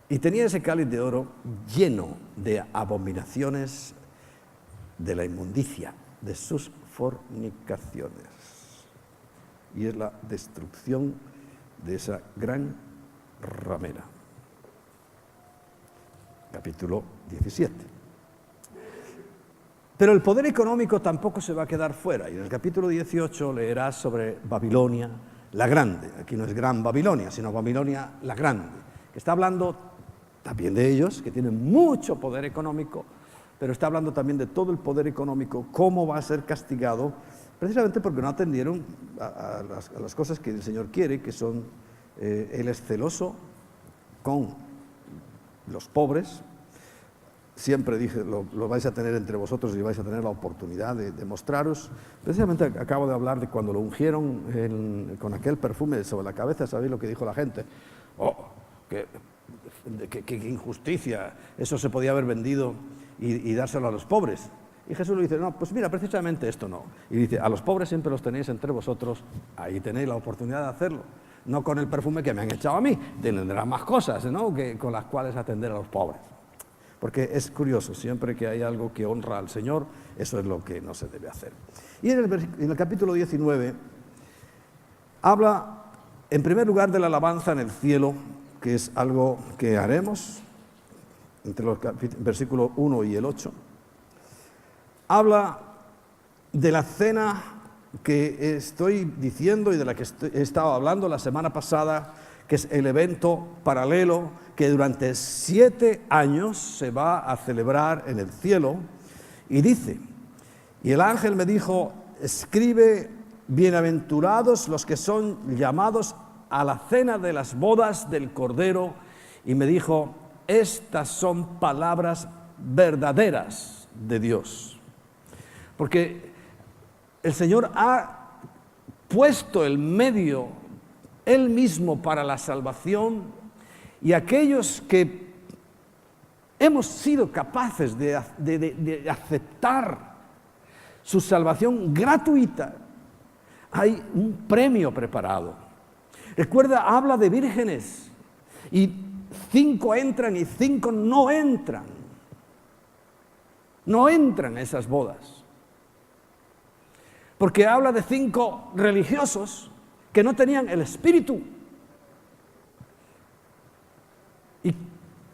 Y tenía ese cáliz de oro lleno de abominaciones de la inmundicia, de sus fornicaciones. Y es la destrucción de esa gran ramera. Capítulo 17. Pero el poder económico tampoco se va a quedar fuera. Y en el capítulo 18 leerás sobre Babilonia la Grande. Aquí no es Gran Babilonia, sino Babilonia la Grande, que está hablando también de ellos, que tienen mucho poder económico, pero está hablando también de todo el poder económico, cómo va a ser castigado, precisamente porque no atendieron a las cosas que el Señor quiere, que son, Él es celoso con los pobres. Siempre dije, lo vais a tener entre vosotros y vais a tener la oportunidad de mostraros. Precisamente acabo de hablar de cuando lo ungieron con aquel perfume sobre la cabeza. ¿Sabéis lo que dijo la gente? ¡Oh, qué injusticia! Eso se podía haber vendido y dárselo a los pobres. Y Jesús le dice, no, pues mira, precisamente esto no. Y dice, a los pobres siempre los tenéis entre vosotros, ahí tenéis la oportunidad de hacerlo. No con el perfume que me han echado a mí, tendrán más cosas, ¿no?, con las cuales atender a los pobres. Porque es curioso, siempre que hay algo que honra al Señor, eso es lo que no se debe hacer. Y en el capítulo 19 habla, en primer lugar, de la alabanza en el cielo, que es algo que haremos, entre los versículos 1 y el 8. Habla de la cena que estoy diciendo y de la que he estado hablando la semana pasada, que es el evento paralelo que durante 7 años se va a celebrar en el cielo. Y dice, y el ángel me dijo, escribe, bienaventurados los que son llamados a la cena de las bodas del Cordero. Y me dijo, estas son palabras verdaderas de Dios. Porque el Señor ha puesto el medio Él mismo para la salvación, y aquellos que hemos sido capaces de aceptar su salvación gratuita, hay un premio preparado. Recuerda, habla de vírgenes y 5 entran y 5 no entran. No entran a esas bodas. Porque habla de 5 religiosos que no tenían el espíritu y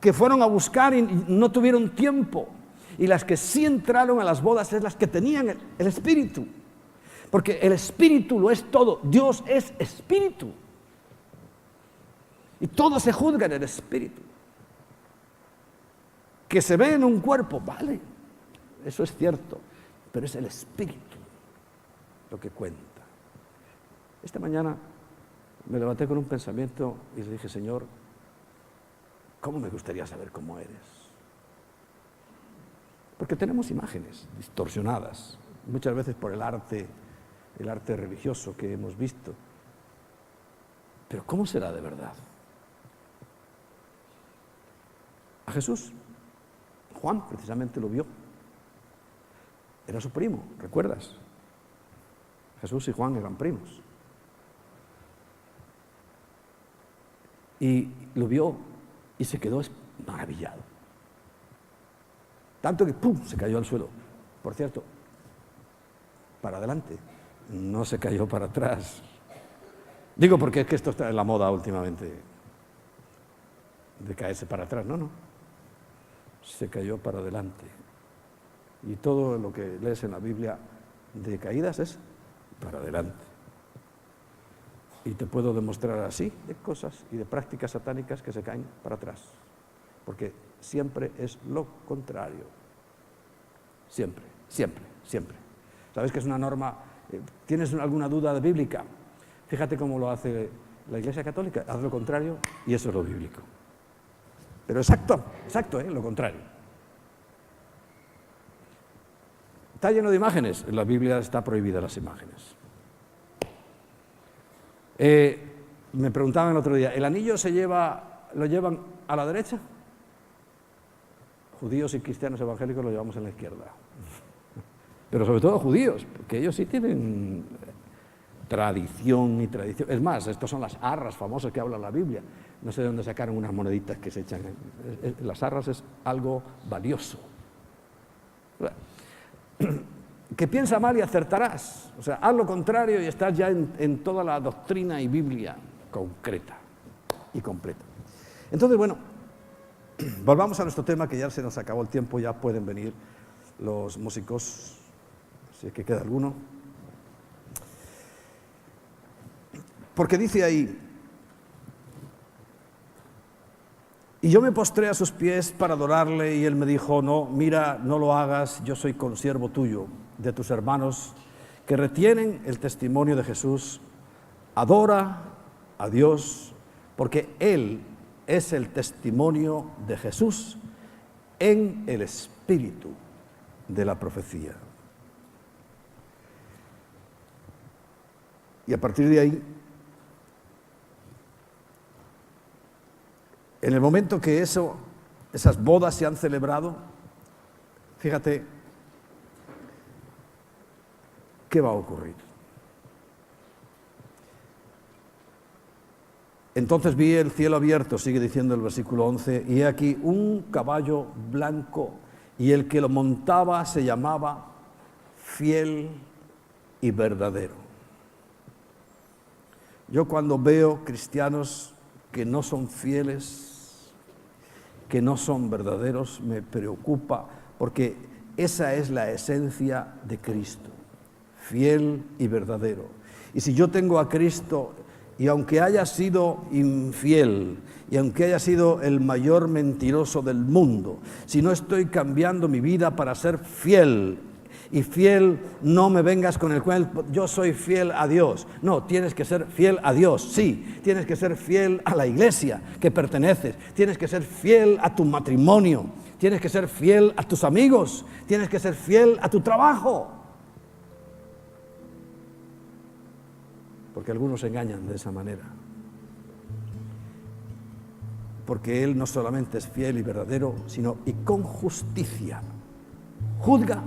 que fueron a buscar y no tuvieron tiempo. Y las que sí entraron a las bodas es las que tenían el espíritu. Porque el espíritu lo es todo. Dios es espíritu. Y todo se juzga en el espíritu. Que se ve en un cuerpo, vale, eso es cierto, pero es el espíritu lo que cuenta. Esta mañana me levanté con un pensamiento y le dije, Señor, ¿cómo me gustaría saber cómo eres? Porque tenemos imágenes distorsionadas, muchas veces por el arte religioso que hemos visto. Pero ¿cómo será de verdad? A Jesús, Juan precisamente lo vio. Era su primo, ¿recuerdas? Jesús y Juan eran primos. Y lo vio y se quedó maravillado. Tanto que ¡pum!, se cayó al suelo. Por cierto, para adelante, no se cayó para atrás. Digo porque es que esto está en la moda últimamente, de caerse para atrás. No, se cayó para adelante. Y todo lo que lees en la Biblia de caídas es para adelante. Y te puedo demostrar así de cosas y de prácticas satánicas que se caen para atrás. Porque siempre es lo contrario. Siempre, siempre, siempre. ¿Sabes que es una norma? ¿Tienes alguna duda bíblica? Fíjate cómo lo hace la Iglesia Católica. Haz lo contrario y eso es lo bíblico. Pero exacto, lo contrario. Está lleno de imágenes. En la Biblia está prohibida las imágenes. Me preguntaban el otro día, ¿el anillo lo llevan a la derecha? Judíos y cristianos evangélicos lo llevamos en la izquierda. Pero sobre todo judíos, porque ellos sí tienen tradición y tradición. Es más, estos son las arras famosas que habla la Biblia. No sé de dónde sacaron unas moneditas que se echan. Las arras es algo valioso. Que piensa mal y acertarás. O sea, haz lo contrario y estás ya en toda la doctrina y Biblia concreta y completa. Entonces, bueno, volvamos a nuestro tema, que ya se nos acabó el tiempo, ya pueden venir los músicos, si es que queda alguno. Porque dice ahí, y yo me postré a sus pies para adorarle, y él me dijo, no, mira, no lo hagas, yo soy consiervo tuyo, de tus hermanos que retienen el testimonio de Jesús. Adora a Dios, porque Él es el testimonio de Jesús en el espíritu de la profecía. Y a partir de ahí, en el momento que esas bodas se han celebrado, fíjate, ¿qué va a ocurrir? Entonces vi el cielo abierto, sigue diciendo el versículo 11, y he aquí un caballo blanco, y el que lo montaba se llamaba Fiel y Verdadero. Yo cuando veo cristianos que no son fieles, que no son verdaderos, me preocupa, porque esa es la esencia de Cristo, fiel y verdadero. Y si yo tengo a Cristo, y aunque haya sido infiel, y aunque haya sido el mayor mentiroso del mundo, si no estoy cambiando mi vida para ser fiel, y fiel, no me vengas con el cuento, yo soy fiel a Dios. No, tienes que ser fiel a Dios, sí. Tienes que ser fiel a la iglesia que perteneces. Tienes que ser fiel a tu matrimonio. Tienes que ser fiel a tus amigos. Tienes que ser fiel a tu trabajo. Porque algunos se engañan de esa manera. porque Él no solamente es fiel y verdadero, sino y con justicia juzga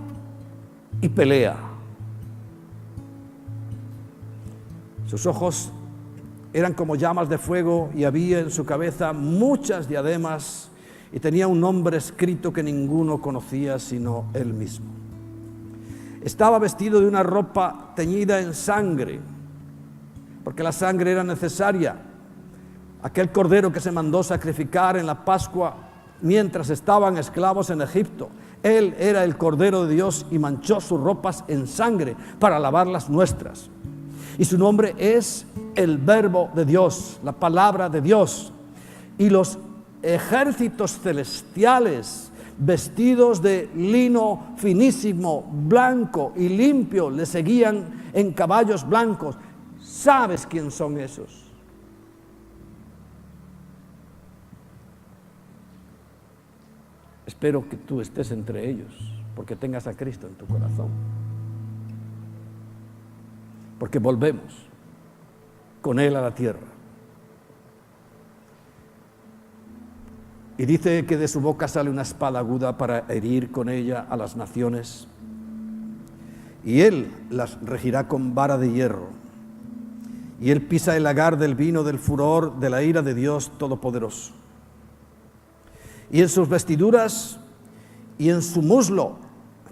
y pelea. Sus ojos eran como llamas de fuego y había en su cabeza muchas diademas y tenía un nombre escrito que ninguno conocía sino Él mismo. Estaba vestido de una ropa teñida en sangre, porque la sangre era necesaria. Aquel cordero que se mandó sacrificar en la Pascua mientras estaban esclavos en Egipto, Él era el Cordero de Dios y manchó sus ropas en sangre para lavar las nuestras. Y su nombre es el Verbo de Dios, la palabra de Dios. Y los ejércitos celestiales, vestidos de lino finísimo, blanco y limpio, le seguían en caballos blancos. ¿Sabes quién son esos? Espero que tú estés entre ellos, porque tengas a Cristo en tu corazón. Porque volvemos con Él a la tierra. Y dice que de su boca sale una espada aguda para herir con ella a las naciones. Y Él las regirá con vara de hierro. Y Él pisa el lagar del vino del furor de la ira de Dios Todopoderoso. Y en sus vestiduras y en su muslo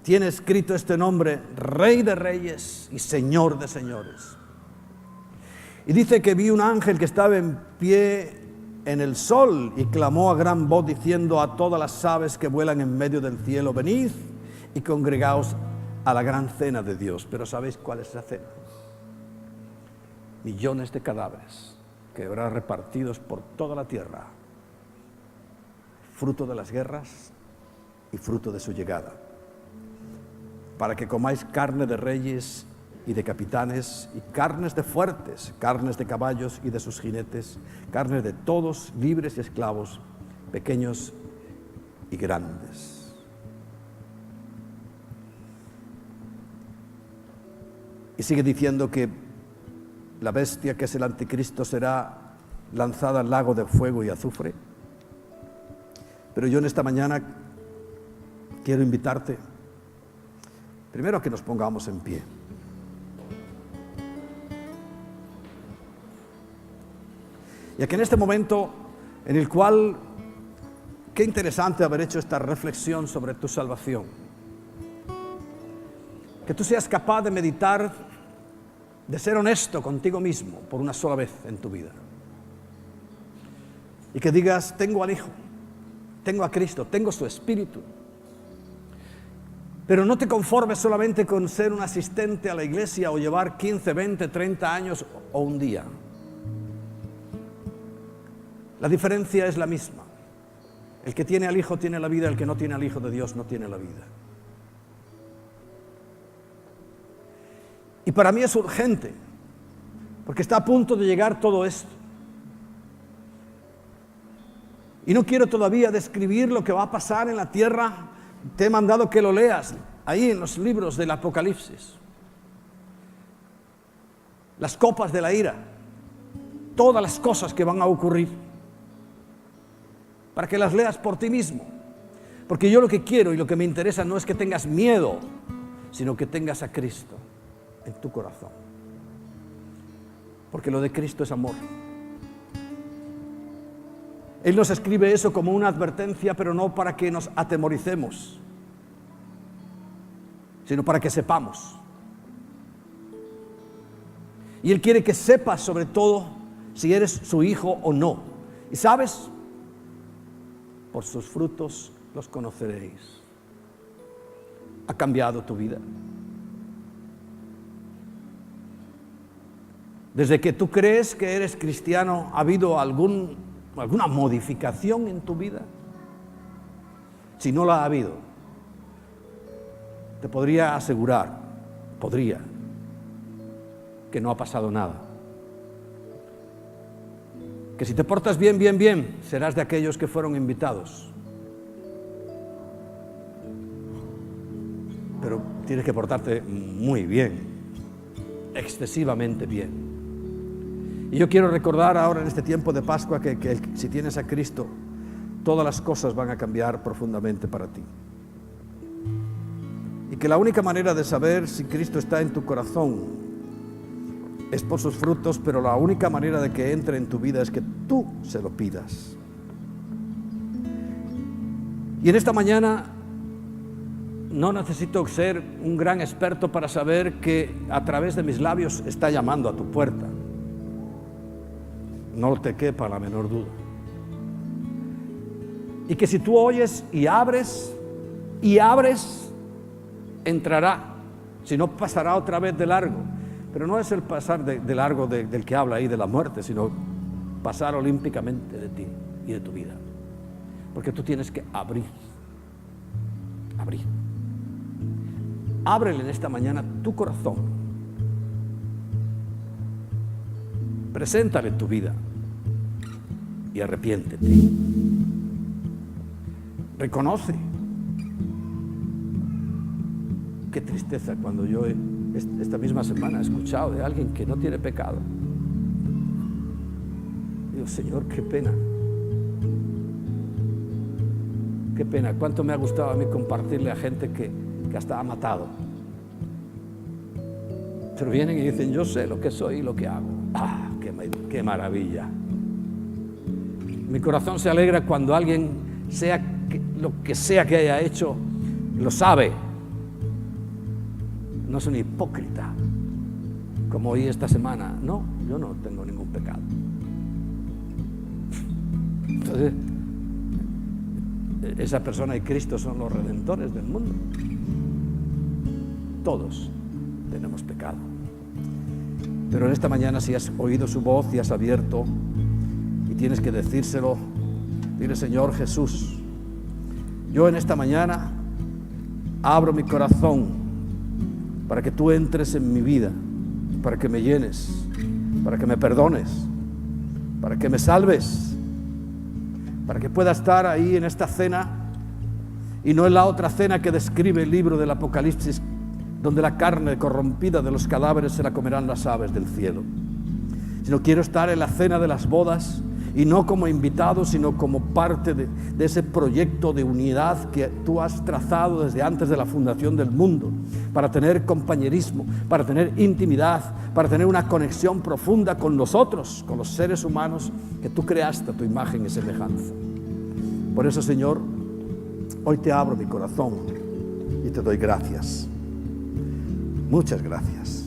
tiene escrito este nombre: Rey de Reyes y Señor de Señores. Y dice que vi un ángel que estaba en pie en el sol y clamó a gran voz diciendo a todas las aves que vuelan en medio del cielo: venid y congregaos a la gran cena de Dios. Pero ¿sabéis cuál es esa cena? Millones de cadáveres que habrá repartidos por toda la tierra, fruto de las guerras y fruto de su llegada, para que comáis carne de reyes y de capitanes, y carnes de fuertes, carnes de caballos y de sus jinetes, carnes de todos, libres y esclavos, pequeños y grandes. Y sigue diciendo que la bestia, que es el anticristo, será lanzada al lago de fuego y azufre. Pero yo en esta mañana quiero invitarte primero a que nos pongamos en pie. Y a que en este momento en el cual, qué interesante haber hecho esta reflexión sobre tu salvación, que tú seas capaz de meditar, de ser honesto contigo mismo por una sola vez en tu vida. Y que digas: tengo al Hijo, tengo a Cristo, tengo su Espíritu. Pero no te conformes solamente con ser un asistente a la iglesia o llevar 15, 20, 30 años o un día. La diferencia es la misma. El que tiene al Hijo tiene la vida, el que no tiene al Hijo de Dios no tiene la vida. Y para mí es urgente, porque está a punto de llegar todo esto. Y no quiero todavía describir lo que va a pasar en la tierra. Te he mandado que lo leas ahí en los libros del Apocalipsis. Las copas de la ira, todas las cosas que van a ocurrir, para que las leas por ti mismo. Porque yo lo que quiero y lo que me interesa no es que tengas miedo, sino que tengas a Cristo en tu corazón. Porque lo de Cristo es amor. Él nos escribe eso como una advertencia, pero no para que nos atemoricemos, sino para que sepamos. Y Él quiere que sepas sobre todo si eres su hijo o no. ¿Y sabes? Por sus frutos los conoceréis. ¿Ha cambiado tu vida? Desde que tú crees que eres cristiano, ¿ha habido alguna modificación en tu vida? Si no la ha habido, te podría asegurar, que no ha pasado nada. Que si te portas bien, serás de aquellos que fueron invitados. Pero tienes que portarte muy bien, excesivamente bien. Y yo quiero recordar ahora en este tiempo de Pascua que si tienes a Cristo, todas las cosas van a cambiar profundamente para ti. Y que la única manera de saber si Cristo está en tu corazón es por sus frutos, pero la única manera de que entre en tu vida es que tú se lo pidas. Y en esta mañana no necesito ser un gran experto para saber que a través de mis labios está llamando a tu puerta. No te quepa la menor duda. Y que si tú oyes y abres, entrará. Si no, pasará otra vez de largo. Pero no es el pasar de largo del que habla ahí de la muerte, sino pasar olímpicamente de ti y de tu vida. Porque tú tienes que abrir. Ábrele en esta mañana tu corazón. Preséntale tu vida y arrepiéntete. Reconoce. Qué tristeza cuando yo esta misma semana he escuchado de alguien que no tiene pecado. Digo, Señor, qué pena. Qué pena. Cuánto me ha gustado a mí compartirle a gente que hasta ha matado. Pero vienen y dicen, yo sé lo que soy y lo que hago. ¡Ah, qué maravilla! Mi corazón se alegra cuando alguien, lo que sea que haya hecho, lo sabe. No es un hipócrita, como oí esta semana. No, yo no tengo ningún pecado. Entonces, esa persona y Cristo son los redentores del mundo. Todos tenemos pecado. Pero en esta mañana, si has oído su voz y has abierto y tienes que decírselo, dile, Señor Jesús, yo en esta mañana abro mi corazón para que tú entres en mi vida, para que me llenes, para que me perdones, para que me salves, para que pueda estar ahí en esta cena y no en la otra cena que describe el libro del Apocalipsis, donde la carne corrompida de los cadáveres se la comerán las aves del cielo. Sino quiero estar en la cena de las bodas, y no como invitado, sino como parte de ese proyecto de unidad que tú has trazado desde antes de la fundación del mundo, para tener compañerismo, para tener intimidad, para tener una conexión profunda con nosotros, con los seres humanos que tú creaste a tu imagen y semejanza. Por eso, Señor, hoy te abro mi corazón y te doy gracias. Muchas gracias.